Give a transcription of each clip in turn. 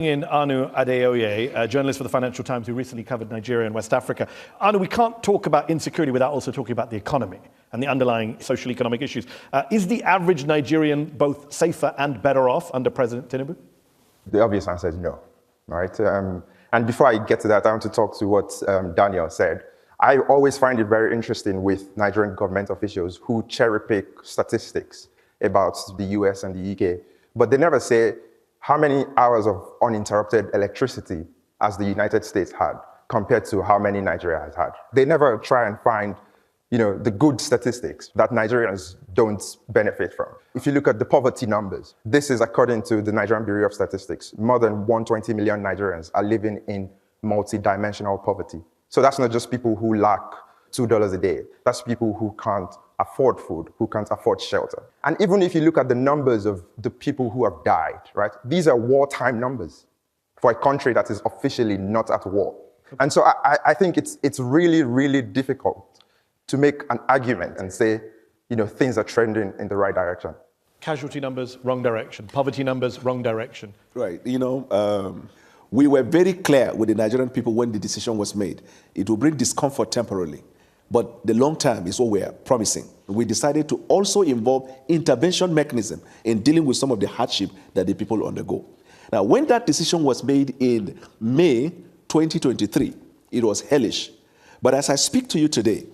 In Anu Adeoye, a journalist for the Financial Times who recently covered Nigeria and West Africa. Anu, we can't talk about insecurity without also talking about the economy and the underlying social economic issues. Is the average Nigerian both safer and better off under President Tinubu? The obvious answer is no, right? And before I get to that, I want to talk to what Daniel said. I always find it very interesting with Nigerian government officials who cherry pick statistics about the US and the UK, but they never say how many hours of uninterrupted electricity has the United States had compared to how many Nigeria has had. They never try and find, the good statistics that Nigerians don't benefit from. If you look at the poverty numbers, this is according to the Nigerian Bureau of Statistics. More than 120 million Nigerians are living in multi-dimensional poverty. So that's not just people who lack $2 a day. That's people who can't afford food, who can't afford shelter. And even if you look at the numbers of the people who have died, right? These are wartime numbers for a country that is officially not at war. And so I think it's really, really difficult to make an argument and say, things are trending in the right direction. Casualty numbers, wrong direction. Poverty numbers, wrong direction. Right. We were very clear with the Nigerian people when the decision was made. It will bring discomfort temporarily, but the long term is what we are promising. We decided to also involve intervention mechanism in dealing with some of the hardship that the people undergo. Now, when that decision was made in May 2023, it was hellish. But as I speak to you today,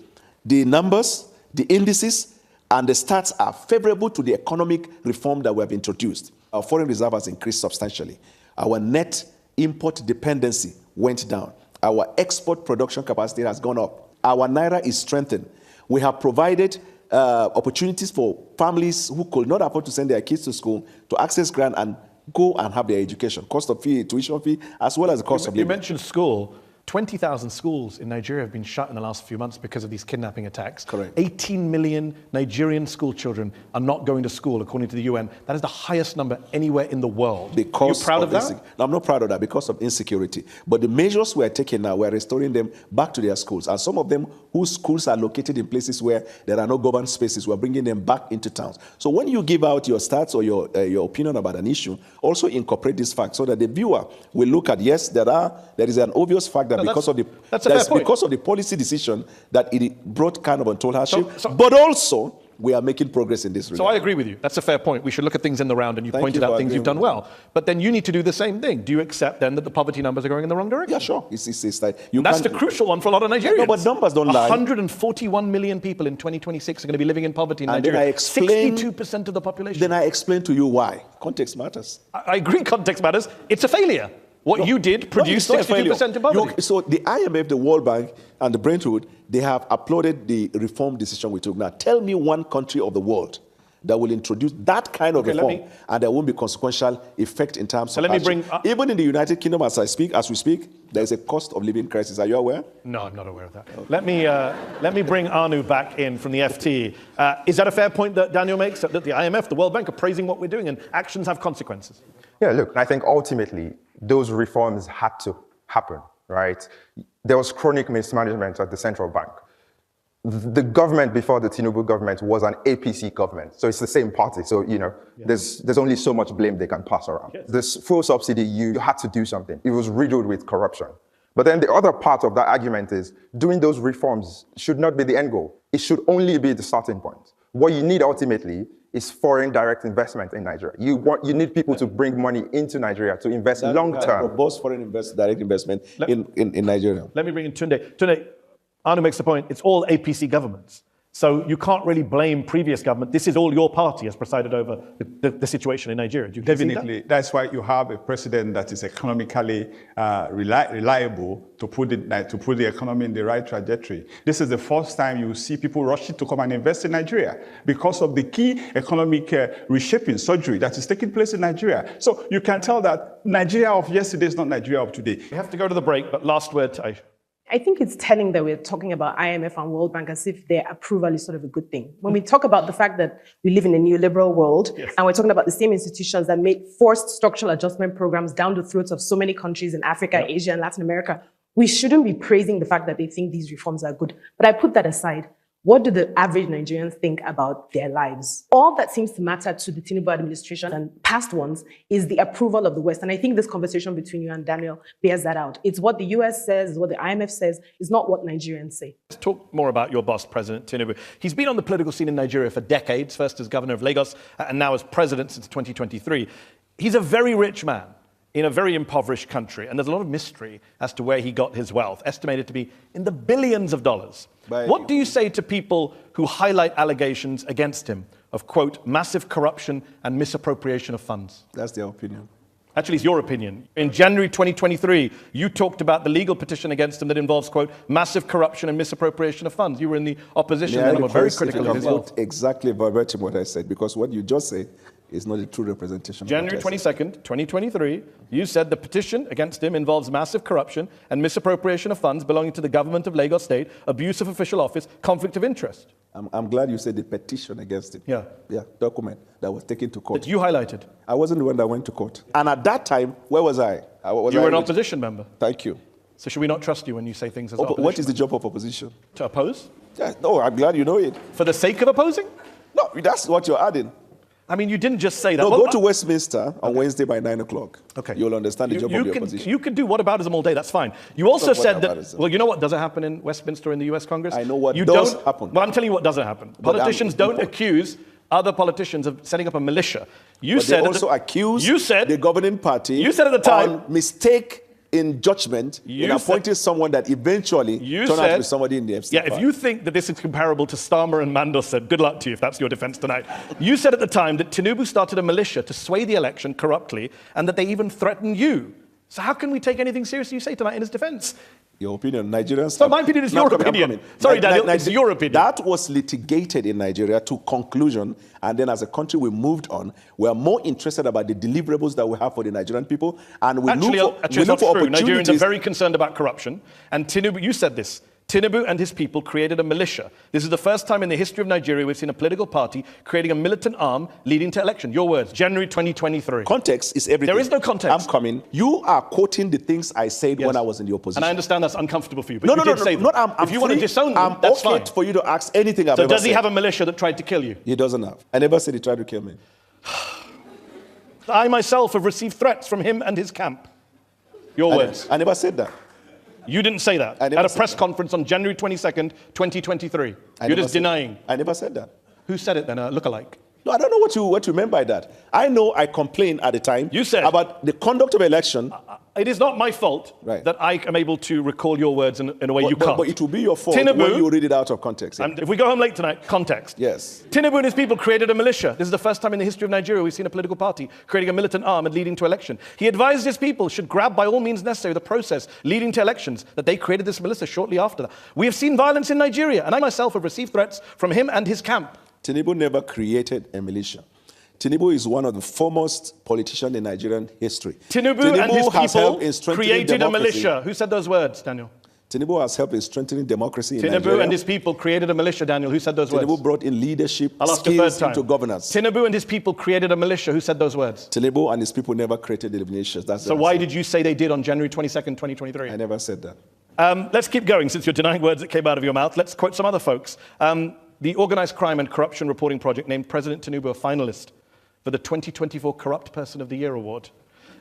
the numbers, the indices, and the stats are favorable to the economic reform that we have introduced. Our foreign reserve has increased substantially. Our net import dependency went down. Our export production capacity has gone up. Our naira is strengthened. We have provided opportunities for families who could not afford to send their kids to school to access grant and go and have their education, cost of fee, tuition fee, as well as the cost of living. You mentioned school. 20,000 schools in Nigeria have been shut in the last few months because of these kidnapping attacks. Correct. 18 million Nigerian school children are not going to school, according to the UN. That is the highest number anywhere in the world. Are you proud of that? No, I'm not proud of that because of insecurity. But the measures we're taking now, we're restoring them back to their schools. And some of them whose schools are located in places where there are no governed spaces, we're bringing them back into towns. So when you give out your stats or your opinion about an issue, also incorporate this fact so that the viewer will look at, yes, there is an obvious fact that because of the policy decision that it brought kind of untold hardship, but also we are making progress in this regard. So I agree with you. That's a fair point. We should look at things in the round, and you pointed out things you've done well. But then you need to do the same thing. Do you accept then that the poverty numbers are going in the wrong direction? Yeah, sure. It's like that's the crucial one for a lot of Nigerians. No, but numbers don't lie. 141 million people in 2026 are going to be living in poverty in Nigeria. 62% of the population. Then I explain to you why. Context matters. I agree context matters. It's a failure. What you did produced 62% in poverty. So the IMF, the World Bank, and the Brentwood, they have applauded the reform decision we took. Now, tell me one country of the world that will introduce that kind of reform, and there won't be consequential effect in terms of even in the United Kingdom, as we speak, there is a cost of living crisis. Are you aware? No, I'm not aware of that. Okay. Let me bring Anu back in from the FT. Is that a fair point that Daniel makes, that the IMF, the World Bank are praising what we're doing and actions have consequences? Yeah, look, I think ultimately those reforms had to happen, right? There was chronic mismanagement at the central bank. The government before the Tinubu government was an APC government, so it's the same party. So, there's only so much blame they can pass around. Yes. This full subsidy, you had to do something. It was riddled with corruption. But then the other part of that argument is doing those reforms should not be the end goal. It should only be the starting point. What you need ultimately is foreign direct investment in Nigeria. You need people to bring money into Nigeria to invest long term. Robust foreign direct investment in Nigeria. Let me bring in Tunde. Tunde, Anu makes the point, it's all APC governments. So you can't really blame previous government. This is all your party has presided over the situation in Nigeria. Do you Definitely. That's why you have a president that is economically reliable to put the economy in the right trajectory. This is the first time you see people rushing to come and invest in Nigeria because of the key economic reshaping surgery that is taking place in Nigeria. So you can tell that Nigeria of yesterday is not Nigeria of today. We have to go to the break, but last word to Aisha. I think it's telling that we're talking about IMF and World Bank as if their approval is sort of a good thing. When we talk about the fact that we live in a neoliberal world, and we're talking about the same institutions that make forced structural adjustment programs down the throats of so many countries in Africa, Asia, and Latin America, we shouldn't be praising the fact that they think these reforms are good. But I put that aside. What do the average Nigerians think about their lives? All that seems to matter to the Tinubu administration and past ones is the approval of the West. And I think this conversation between you and Daniel bears that out. It's what the US says, what the IMF says, it's not what Nigerians say. Let's talk more about your boss, President Tinubu. He's been on the political scene in Nigeria for decades, first as governor of Lagos and now as president since 2023. He's a very rich man in a very impoverished country, and there's a lot of mystery as to where he got his wealth, estimated to be in the billions of dollars. What do you say to people who highlight allegations against him of, quote, massive corruption and misappropriation of funds? That's their opinion. Actually, it's your opinion. In January 2023, you talked about the legal petition against him that involves, quote, massive corruption and misappropriation of funds. You were in the opposition and were very critical of his wealth. Exactly verbatim what I said, because what you just said is not a true representation. January 22nd, 2023, you said the petition against him involves massive corruption and misappropriation of funds belonging to the government of Lagos State, abuse of official office, conflict of interest. I'm glad you said the petition against him. Yeah. Yeah, document that was taken to court. That you highlighted. I wasn't the one that went to court. And at that time, where was I? You were an opposition member. Thank you. So should we not trust you when you say things as opposition? What is the job of opposition? To oppose? Yeah, no, I'm glad you know it. For the sake of opposing? No, that's what you're adding. I mean, you didn't just say that. No, go to Westminster on Wednesday by 9 o'clock. Okay. You'll understand the job of the opposition. You can do whataboutism all day, that's fine. You also said that, well, you know what doesn't happen in Westminster in the US Congress? I know what does happen. Well, I'm telling you what doesn't happen. Politicians don't accuse other politicians of setting up a militia. They also accuse the governing party you said at the time, on mistake in judgment in appointing someone that eventually turned out to be somebody in the FC. Yeah, if you think that this is comparable to Starmer and Mandos said, good luck to you if that's your defense tonight. You said at the time that Tinubu started a militia to sway the election corruptly and that they even threatened you. So how can we take anything seriously you say tonight in his defense? Your opinion, Nigerians... So my opinion is your opinion. Sorry, Daniel, it's your opinion. That was litigated in Nigeria to conclusion, and then as a country we moved on. We are more interested about the deliverables that we have for the Nigerian people, and we look for opportunities. Nigerians are very concerned about corruption, and Tinubu, you said this, Tinubu and his people created a militia. This is the first time in the history of Nigeria we've seen a political party creating a militant arm leading to election. Your words, January 2023. Context is everything. There is no context. I'm coming. You are quoting the things I said when I was in the opposition. And I understand that's uncomfortable for you, but you did say them. If you want to disown them, that's fine. For you to ask anything I've ever said. So does he have a militia that tried to kill you? He doesn't have. I never said he tried to kill me. I myself have received threats from him and his camp. Your words. I never said that. You didn't say that at a press conference on January 22nd, 2023. You're just denying. I never said that. Who said it then? A look-alike? No, I don't know what you meant by that. I know I complained at the time about the conduct of election. It is not my fault that I am able to recall your words in a way you can't. But it will be your fault when you read it out of context. And if we go home late tonight, context. Yes. Tinubu and his people created a militia. This is the first time in the history of Nigeria we've seen a political party creating a militant arm and leading to election. He advised his people should grab by all means necessary the process leading to elections, that they created this militia shortly after that. We have seen violence in Nigeria, and I myself have received threats from him and his camp. Tinubu never created a militia. Tinubu is one of the foremost politicians in Nigerian history. Tinubu and his people created a militia. Who said those words, Daniel? Tinubu has helped in strengthening democracy in Nigeria. Tinubu and his people created a militia, Daniel. Who said those words? Tinubu brought in leadership skills into governance. Tinubu and his people created a militia. Who said those words? Tinubu and his people never created the militias. So why did you say they did on January 22nd, 2023? I never said that. Let's keep going since you're denying words that came out of your mouth. Let's quote some other folks. The Organized Crime and Corruption Reporting Project named President Tinubu a finalist for the 2024 Corrupt Person of the Year award.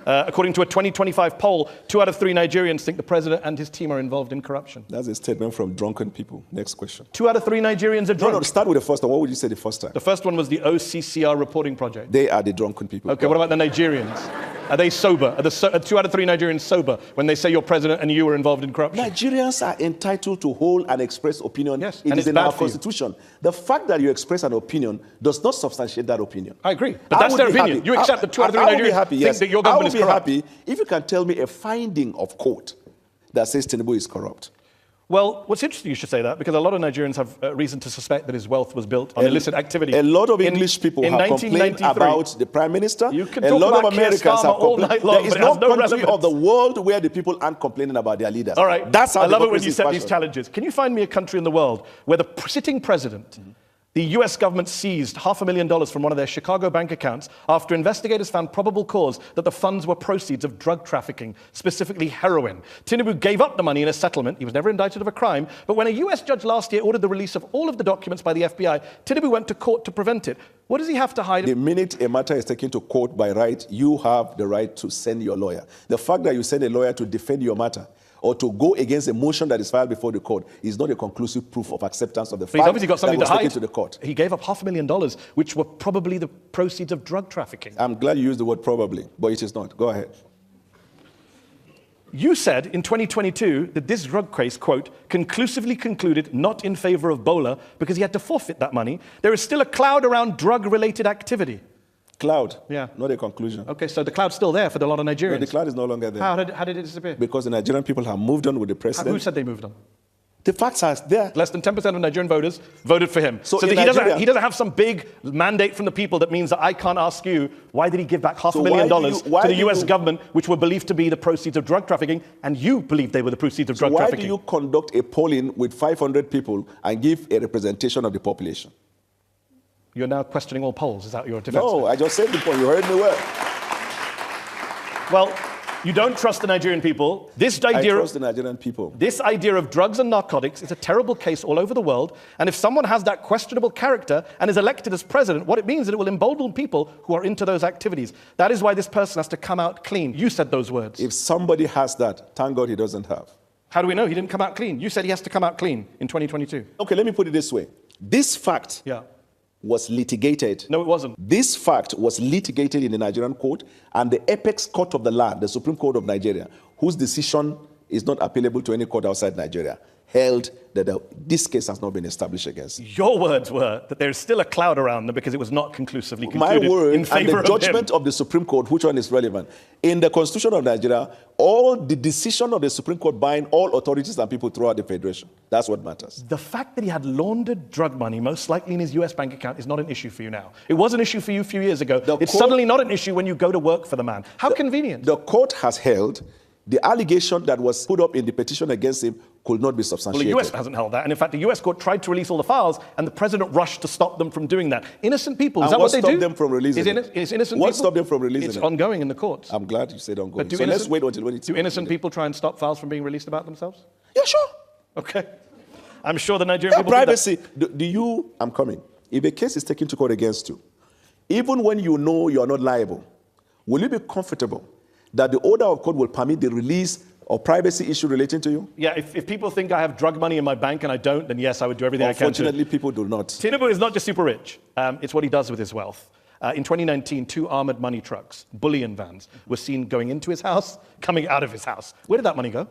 According to a 2025 poll, 2 out of 3 Nigerians think the president and his team are involved in corruption. That's a statement from drunken people. Next question. 2 out of 3 Nigerians are drunk. No, start with the first one. What would you say the first time? The first one was the OCCR reporting project. They are the drunken people. Okay, what about the Nigerians? Are they sober? Are 2 out of 3 Nigerians sober when they say your president and you were involved in corruption? Nigerians are entitled to hold and express opinion. Yes, it is in our constitution. The fact that you express an opinion does not substantiate that opinion. I agree, but that's their opinion. You accept that 2 out of 3 Nigerians think that your government is corrupt. I will be happy if you can tell me a finding of court that says Tinubu is corrupt. Well, what's interesting you should say that, because a lot of Nigerians have reason to suspect that his wealth was built on illicit activity. A lot of English people have complained about the Prime Minister. You can a talk lot about of Americans have complained. There is no country relevance of the world where the people aren't complaining about their leaders. All right, that's how I love it when you set these challenges. Can you find me a country in the world where the sitting president The US government seized $500,000 from one of their Chicago bank accounts after investigators found probable cause that the funds were proceeds of drug trafficking, specifically heroin. Tinubu gave up the money in a settlement. He was never indicted of a crime. But when a US judge last year ordered the release of all of the documents by the FBI, Tinubu went to court to prevent it. What does he have to hide? The minute a matter is taken to court by right, you have the right to send your lawyer. The fact that you send a lawyer to defend your matter or to go against a motion that is filed before the court is not a conclusive proof of acceptance of the fact He's obviously got something that to was hide. taken to the court. He gave up $500,000, which were probably the proceeds of drug trafficking. I'm glad you used the word probably, but it is not. Go ahead. You said in 2022 that this drug case, quote, conclusively concluded not in favor of Bwala because he had to forfeit that money. There is still a cloud around drug-related activity. Cloud, Yeah. not a conclusion. Okay, so the cloud's still there for a lot of Nigerians. No, the cloud is no longer there. How did it disappear? Because the Nigerian people have moved on with the president. Who said they moved on? The facts are there. Less than 10% of Nigerian voters voted for him. So So in that Nigeria- he doesn't have some big mandate from the people that means that I can't ask you, why did he give back $500,000 why to the do US you- government, which were believed to be the proceeds of drug trafficking, and you believed they were the proceeds of drug Why trafficking? do you conduct a polling with 500 people and give a representation of the population? You're now questioning all polls. Is that your defense? No, I just said the point. You heard me well. Well, you don't trust the Nigerian people. I trust the Nigerian people. This idea of drugs and narcotics is a terrible case all over the world. And if someone has that questionable character and is elected as president, what it means is that it will embolden people who are into those activities. That is why this person has to come out clean. You said those words. If somebody has that, thank God he doesn't have. How do we know he didn't come out clean? You said he has to come out clean in 2022. Okay, let me put it this way. This fact Yeah. was litigated. No, it wasn't. This fact was litigated in the Nigerian court, and the apex court of the land, the Supreme Court of Nigeria, whose decision is not appealable to any court outside Nigeria, held that this case has not been established against. Your words were that there's still a cloud around them because it was not conclusively My concluded word in and favor the judgment of him. of the Supreme Court, which one is relevant? In the Constitution of Nigeria, all the decision of the Supreme Court bind all authorities and people throughout the Federation. That's what matters. The fact that he had laundered drug money, most likely in his US bank account, is not an issue for you now. It was an issue for you a few years ago. It's suddenly not an issue when you go to work for the man. How convenient. The court has held the allegation that was put up in the petition against him could not be Well, substantiated. the US hasn't held that. And in fact, the US court tried to release all the files, and the president rushed to stop them from doing that. Innocent people, is And that what what they do? stopped them from releasing it? Is innocent What people? stopped them from releasing It's it? ongoing in the courts. I'm glad you said ongoing. But do So let's innocent- wait until when it's... Do innocent people try and stop files from being released about themselves? Yeah, sure. Okay. I'm sure the Nigerian Yeah, people do that. privacy. Do you... I'm coming. If a case is taken to court against you, even when you know you are not liable, will you be comfortable that the order of court will permit the release of privacy issue relating to you? Yeah, if people think I have drug money in my bank and I don't, then yes, I would do everything I can to. Unfortunately, people do not. Tinubu is not just super rich. It's what he does with his wealth. In 2019, 2 armored money trucks, bullion vans, were seen going into his house, coming out of his house. Where did that money go?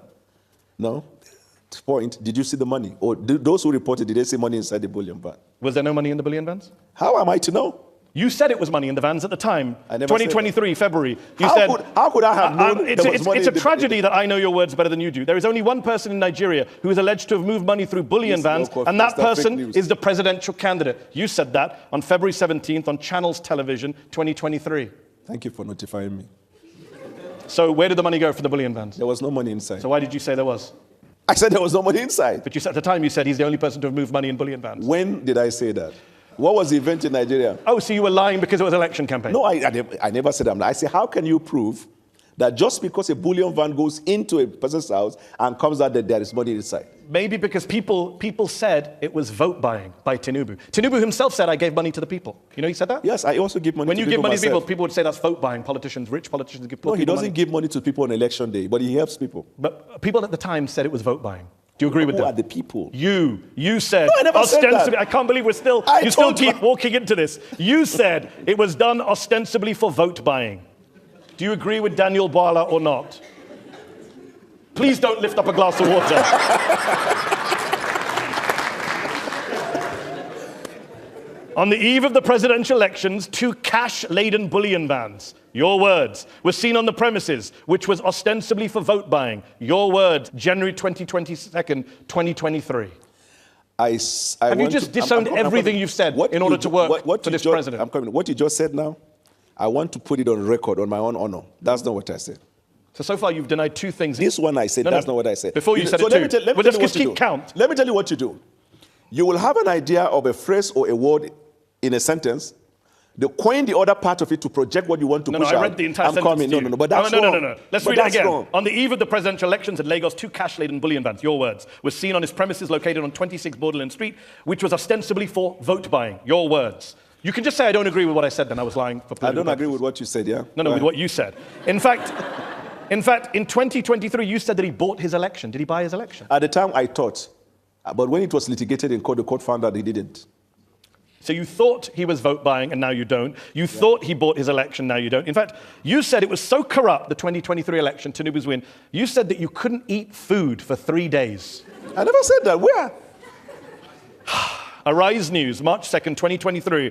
No. Point. Did you see the money? Or those who reported, did they see money inside the bullion van? Was there no money in the bullion vans? How am I to know? You said it was money in the vans at the time. I never said 2023, February. You How said, could I have known it's, there was money it's a in the- tragedy that I know your words better than you do. There is only one person in Nigeria who is alleged to have moved money through bullion Yes, no, vans, of course, and that that's fake person news. is the presidential candidate. You said that on February 17th on Channels Television, 2023. Thank you for notifying me. So where did the money go for the bullion vans? There was no money inside. So why did you say there was? I said there was no money inside. But you said at the time you said he's the only person to have moved money in bullion vans. When did I say that? What was the event in Nigeria? Oh, so you were lying because it was election campaign? No, I never said that. I said, how can you prove that just because a bullion van goes into a person's house and comes out that there is money inside? Maybe because people said it was vote buying by Tinubu. Tinubu himself said, I gave money to the people. You know he said that? Yes, I also give money When to you people give money to people, myself. people would say that's vote buying. Politicians, rich politicians give No, people he doesn't money. give money to people on election day, but he helps people. But people at the time said it was vote buying. Do you agree with Who that? are the people? You said, No, I never said that. ostensibly, I can't believe you still keep walking into this. You said it was done ostensibly for vote buying. Do you agree with Daniel Bwala or not? Please don't lift up a glass of water. On the eve of the presidential elections, 2 cash-laden bullion vans, your words, were seen on the premises, which was ostensibly for vote buying. Your words, January 22nd, 2023. Have you just disowned everything you've said in order to work for this president? I'm coming. What you just said now, I want to put it on record on my own honor. That's not what I said. So far you've denied 2 things. This one I said, that's not what I said. Before you said so it let me too. tell, let me Well, tell let's you what just to keep do. count. Let me tell you what you do. You will have an idea of a phrase or a word in a sentence. They coin the other part of it to project what you want to push out. I read the entire sentence to you. But that's wrong. No. Let's read it again. Wrong. On the eve of the presidential elections in Lagos, 2 cash-laden bullion vans, your words, were seen on his premises located on 26 Borderland Street, which was ostensibly for vote buying, your words. You can just say I don't agree with what I said, then I was lying for political I don't agree purposes. with what you said, yeah? No, with what you said. In fact, in 2023, you said that he bought his election. Did he buy his election? At the time, I thought. But when it was litigated in court, the court found that he didn't. So you thought he was vote buying and now you don't. You thought he bought his election, now you don't. In fact, you said it was so corrupt, the 2023 election, Tinubu's win, you said that you couldn't eat food for 3 days. I never said that. Where? Arise News, March 2nd, 2023.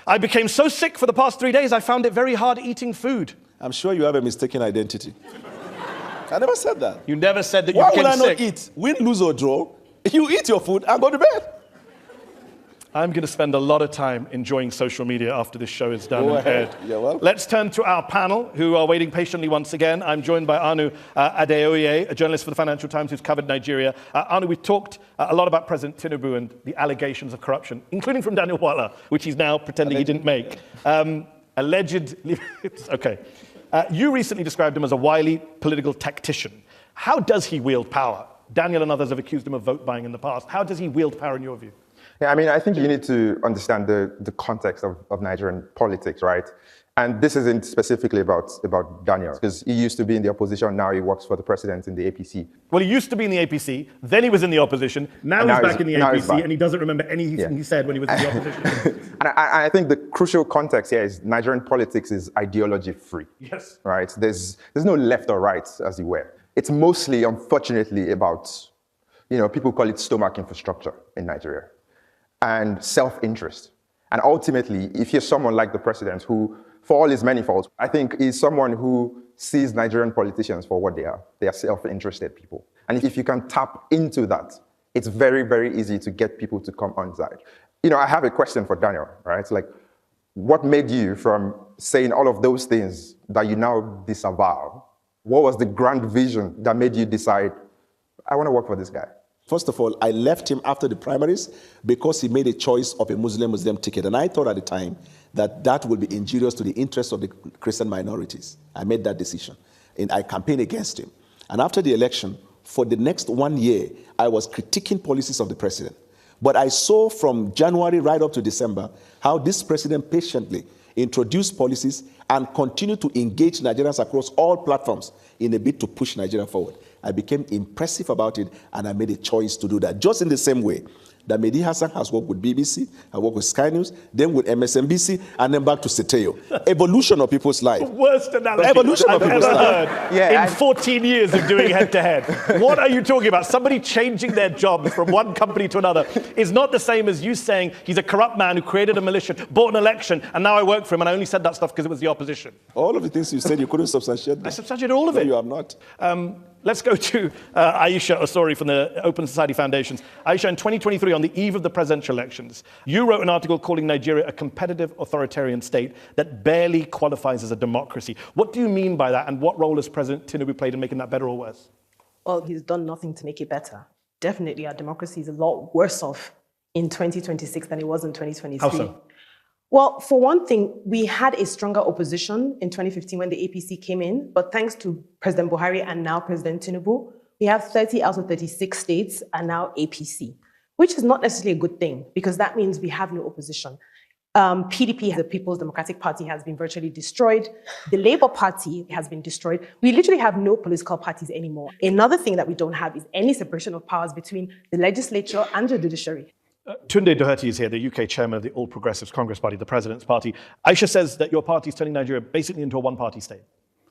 I became so sick for the past 3 days, I found it very hard eating food. I'm sure you have a mistaken identity. I never said that. You never said that you Why became would I sick. not eat? Win, lose, or draw. You eat your food and go to bed. I'm going to spend a lot of time enjoying social media after this show is done. Go ahead. You're welcome. Let's turn to our panel, who are waiting patiently once again. I'm joined by Anu Adeoye, a journalist for the Financial Times who's covered Nigeria. Anu, we've talked a lot about President Tinubu and the allegations of corruption, including from Daniel Bwala, which he's now pretending he didn't make. Allegedly, okay. You recently described him as a wily political tactician. How does he wield power? Daniel and others have accused him of vote buying in the past. How does he wield power in your view? Yeah, I mean, I think you need to understand the context of Nigerian politics, right? And this isn't specifically about Daniel, because he used to be in the opposition, now he works for the president in the APC. Well, he used to be in the APC, then he was in the opposition, now he's back in the APC, and he doesn't remember anything he said when he was in the opposition. And I think the crucial context here is Nigerian politics is ideology-free. Yes. Right? There's no left or right, as it were. It's mostly, unfortunately, about, people call it stomach infrastructure in Nigeria, and self-interest. And ultimately, if you're someone like the president who, for all his many faults, I think is someone who sees Nigerian politicians for what they are. They are self-interested people. And if you can tap into that, it's very, very easy to get people to come on side. I have a question for Daniel, right? Like, what made you from saying all of those things that you now disavow? What was the grand vision that made you decide, I want to work for this guy? First of all, I left him after the primaries because he made a choice of a Muslim ticket. And I thought at the time that would be injurious to the interests of the Christian minorities. I made that decision. And I campaigned against him. And after the election, for the next 1 year, I was critiquing policies of the president. But I saw from January right up to December how this president patiently introduced policies and continued to engage Nigerians across all platforms in a bid to push Nigeria forward. I became impressive about it, and I made a choice to do that. Just in the same way that Mehdi Hassan has worked with BBC, I worked with Sky News, then with MSNBC, and then back to Seteo. Evolution of people's life. Worst analogy Evolution I've of people's ever life. heard in 14 years of doing head-to-head. What are you talking about? Somebody changing their jobs from one company to another is not the same as you saying he's a corrupt man who created a militia, bought an election, and now I work for him, and I only said that stuff because it was the opposition. All of the things you said, you couldn't substantiate them. I substantiated all of it. No, you have not. Let's go to Aisha Osori from the Open Society Foundations. Aisha, in 2023, on the eve of the presidential elections, you wrote an article calling Nigeria a competitive authoritarian state that barely qualifies as a democracy. What do you mean by that, and what role has President Tinubu played in making that better or worse? Well, he's done nothing to make it better. Definitely, our democracy is a lot worse off in 2026 than it was in 2023. How so? Well, for one thing, we had a stronger opposition in 2015 when the APC came in, but thanks to President Buhari and now President Tinubu, we have 30 out of 36 states are now APC, which is not necessarily a good thing because that means we have no opposition. PDP, the People's Democratic Party, has been virtually destroyed. The Labour Party has been destroyed. We literally have no political parties anymore. Another thing that we don't have is any separation of powers between the legislature and the judiciary. Tunde Doherty is here, the UK chairman of the All Progressives Congress Party, the president's party. Aisha says that your party is turning Nigeria basically into a one-party state.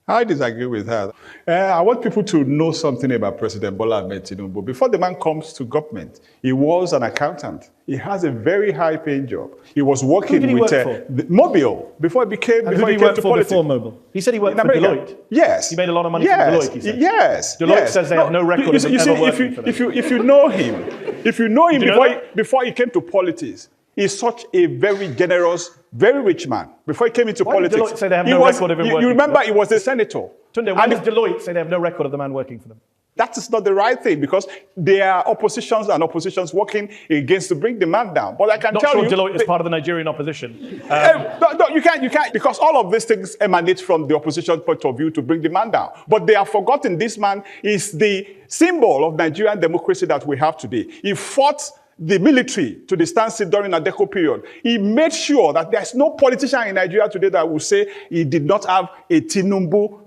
I disagree with her. I want people to know something about President Bola Ahmed Tinubu. Before the man comes to government, he was an accountant. He has a very high-paying job. He was working with Mobile before he became. And who did he work for before Mobile? He said he worked for Deloitte. Yes. He made a lot of money from Deloitte, he said. Yes. Deloitte says they have no record of him ever working for them. If you know him, before he came to politics, he's such a very generous, very rich man. Before he came into politics, Deloitte say they have no record of him working you remember for them? he was a senator. Tunde, why does Deloitte say they have no record of the man working for them? That is not the right thing because there are oppositions working against to bring demand down. But I can Not tell sure you, Deloitte is part of the Nigerian opposition. no, you can't, because all of these things emanate from the opposition point of view to bring demand down. But they have forgotten this man is the symbol of Nigerian democracy that we have today. He fought the military to the standstill during the Adeko period. He made sure that there's no politician in Nigeria today that will say he did not have a Tinubu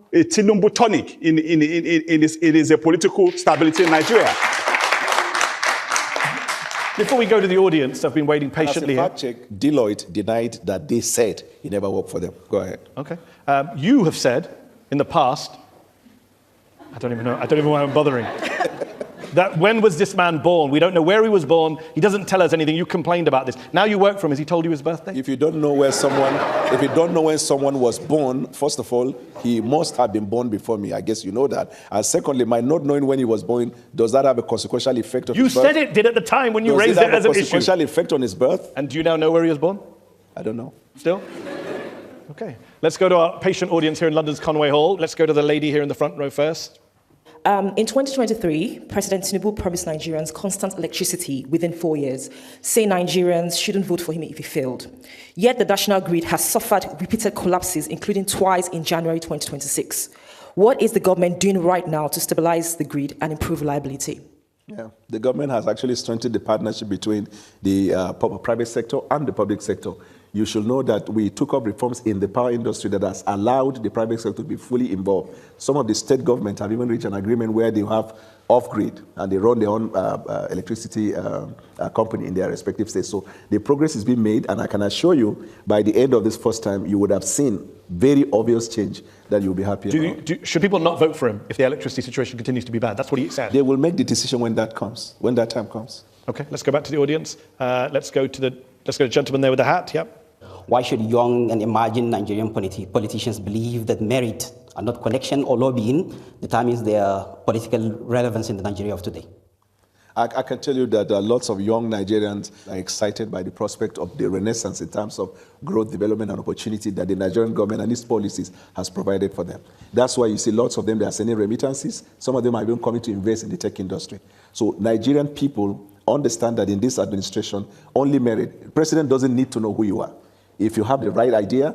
tonic in his political stability in Nigeria. Before we go to the audience, I've been waiting patiently As a here. fact check, Deloitte denied that they said he never worked for them. Go ahead. Okay. You have said in the past, I don't even know why I'm bothering, that when was this man born? We don't know where he was born. He doesn't tell us anything. You complained about this. Now you work for him. Has he told you his birthday? If you don't know when someone was born, first of all, he must have been born before me. I guess you know that. And secondly, my not knowing when he was born, does that have a consequential effect on his birth? You said it did at the time when you Does raised it it have as a an issue. consequential effect on his birth? And do you now know where he was born? I don't know. Still? Okay. Let's go to our patient audience here in London's Conway Hall. Let's go to the lady here in the front row first. In 2023, President Tinubu promised Nigerians constant electricity within 4 years, saying Nigerians shouldn't vote for him if he failed. Yet the national grid has suffered repeated collapses, including twice in January 2026. What is the government doing right now to stabilize the grid and improve reliability? Yeah, the government has actually strengthened the partnership between the private sector and the public sector. You should know that we took up reforms in the power industry that has allowed the private sector to be fully involved. Some of the state governments have even reached an agreement where they have off-grid and they run their own electricity company in their respective states. So the progress is being made, and I can assure you, by the end of this first time, you would have seen very obvious change that you'll be happy about. Should people not vote for him if the electricity situation continues to be bad? That's what he said. They will make the decision when that comes, when that time comes. Okay, let's go back to the audience. Let's go to the gentleman there with the hat. Yep. Why should young and emerging Nigerian politicians believe that merit and not connection or lobbying determines their political relevance in the Nigeria of today? I can tell you that lots of young Nigerians are excited by the prospect of the renaissance in terms of growth, development, and opportunity that the Nigerian government and its policies has provided for them. That's why you see lots of them, they are sending remittances. Some of them are even coming to invest in the tech industry. So Nigerian people understand that in this administration, only merit. The president doesn't need to know who you are. If you have the right idea,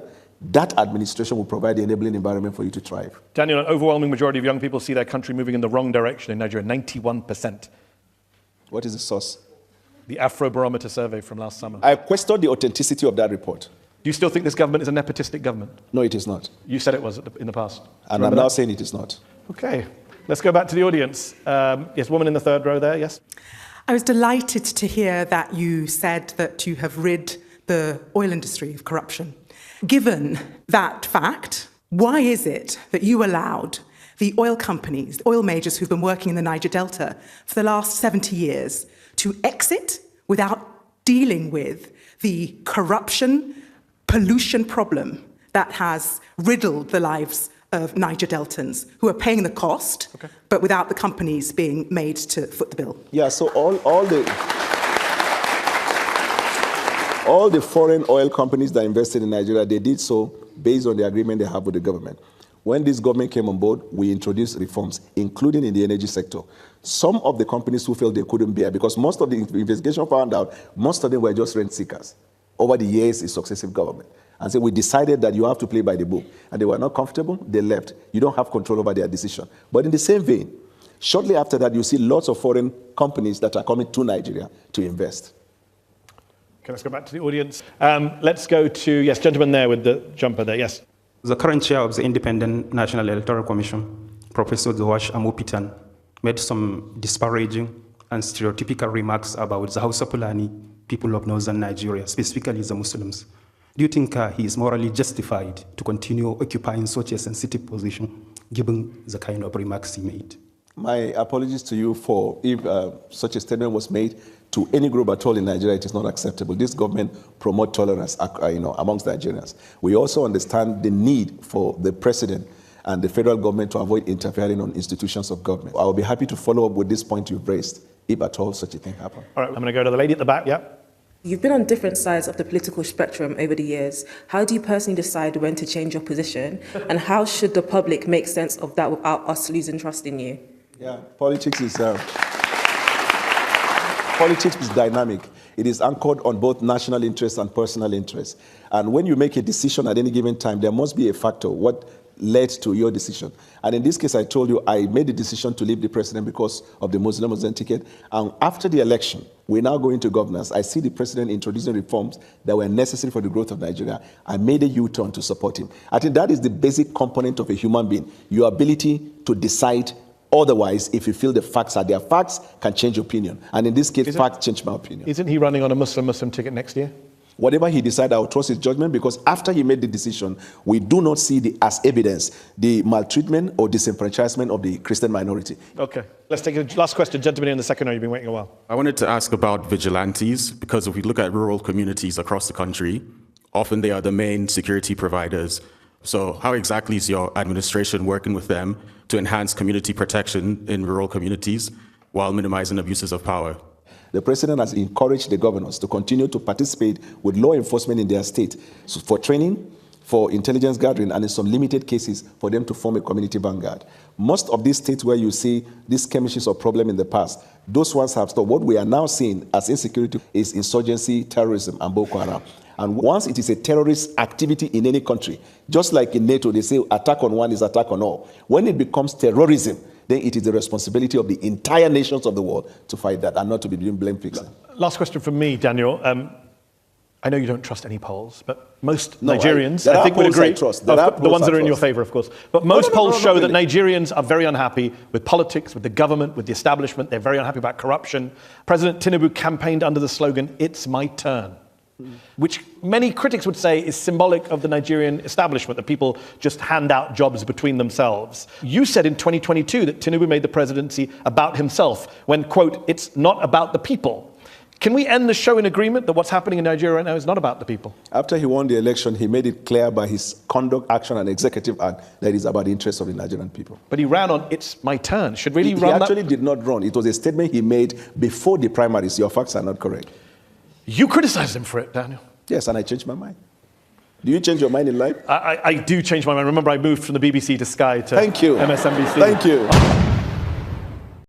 that administration will provide the enabling environment for you to thrive. Daniel, an overwhelming majority of young people see their country moving in the wrong direction in Nigeria, 91%. What is the source? The Afrobarometer survey from last summer. I question the authenticity of that report. Do you still think this government is a nepotistic government? No, it is not. You said it was in the past. And I'm now saying it is not. Okay, let's go back to the audience. Yes, woman in the third row there, yes? I was delighted to hear that you said that you have rid the oil industry of corruption. Given that fact, why is it that you allowed the oil companies, the oil majors who've been working in the Niger Delta for the last 70 years to exit without dealing with the corruption, pollution problem that has riddled the lives of Niger Deltans, who are paying the cost, but without the companies being made to foot the bill? Yeah, so all the foreign oil companies that invested in Nigeria, they did so based on the agreement they have with the government. When this government came on board, we introduced reforms, including in the energy sector. Some of the companies who felt they couldn't bear, because most of the investigation found out, most of them were just rent seekers over the years in successive government. And so we decided that you have to play by the book. And they were not comfortable, they left. You don't have control over their decision. But in the same vein, shortly after that, you see lots of foreign companies that are coming to Nigeria to invest. Okay, let's go back to the audience. Let's go to, yes, gentleman there with the jumper there, yes. The current chair of the Independent National Electoral Commission, Professor Joash Amopitan, made some disparaging and stereotypical remarks about the Hausa Fulani people of northern Nigeria, specifically the Muslims. Do you think he is morally justified to continue occupying such a sensitive position, given the kind of remarks he made? My apologies to you for if such a statement was made to any group at all in Nigeria. It is not acceptable. This government promotes tolerance amongst Nigerians. We also understand the need for the president and the federal government to avoid interfering on institutions of government. I will be happy to follow up with this point you've raised, if at all such a thing happens. All right, I'm going to go to the lady at the back, yeah. You've been on different sides of the political spectrum over the years. How do you personally decide when to change your position? And how should the public make sense of that without us losing trust in you? Yeah, politics is dynamic. It is anchored on both national interest and personal interest. And when you make a decision at any given time, there must be a factor. What led to your decision? And in this case, I told you I made the decision to leave the president because of the Muslim ticket. And after the election, we now go into governance. I see the president introducing reforms that were necessary for the growth of Nigeria. I made a U-turn to support him. I think that is the basic component of a human being, your ability to decide otherwise if you feel the facts are there. Facts can change opinion. And in this case, facts change my opinion. Isn't he running on a Muslim ticket next year? Whatever he decides, I will trust his judgment, because after he made the decision, we do not see as evidence the maltreatment or disenfranchisement of the Christian minority. Okay. Let's take a last question. Gentleman in the second row, you've been waiting a while. I wanted to ask about vigilantes, because if we look at rural communities across the country, often they are the main security providers. So how exactly is your administration working with them to enhance community protection in rural communities while minimizing abuses of power? The president has encouraged the governors to continue to participate with law enforcement in their state for training, for intelligence gathering, and in some limited cases for them to form a community vanguard. Most of these states where you see these skirmishes or problem in the past, those ones have stopped. What we are now seeing as insecurity is insurgency, terrorism, and Boko Haram. And once it is a terrorist activity in any country, just like in NATO, they say attack on one is attack on all. When it becomes terrorism, then it is the responsibility of the entire nations of the world to fight that and not to be doing blame fixing. Last question from me, Daniel. I know you don't trust any polls, but most Nigerians, I think, would agree. The ones that are in your favor, of course. But most polls show that Nigerians are very unhappy with politics, with the government, with the establishment. They're very unhappy about corruption. President Tinubu campaigned under the slogan, "It's my turn," which many critics would say is symbolic of the Nigerian establishment, that people just hand out jobs between themselves. You said in 2022 that Tinubu made the presidency about himself when, quote, "It's not about the people." Can we end the show in agreement that what's happening in Nigeria right now is not about the people? After he won the election, he made it clear by his conduct, action, and executive act that it is about the interests of the Nigerian people. But he ran on, "It's my turn." Should really He run actually did not run. It was a statement he made before the primaries. Your facts are not correct. You criticized him for it, Daniel. Yes, and I changed my mind. Do you change your mind in life? I do change my mind. Remember, I moved from the BBC to Sky to Thank you. MSNBC. Thank you.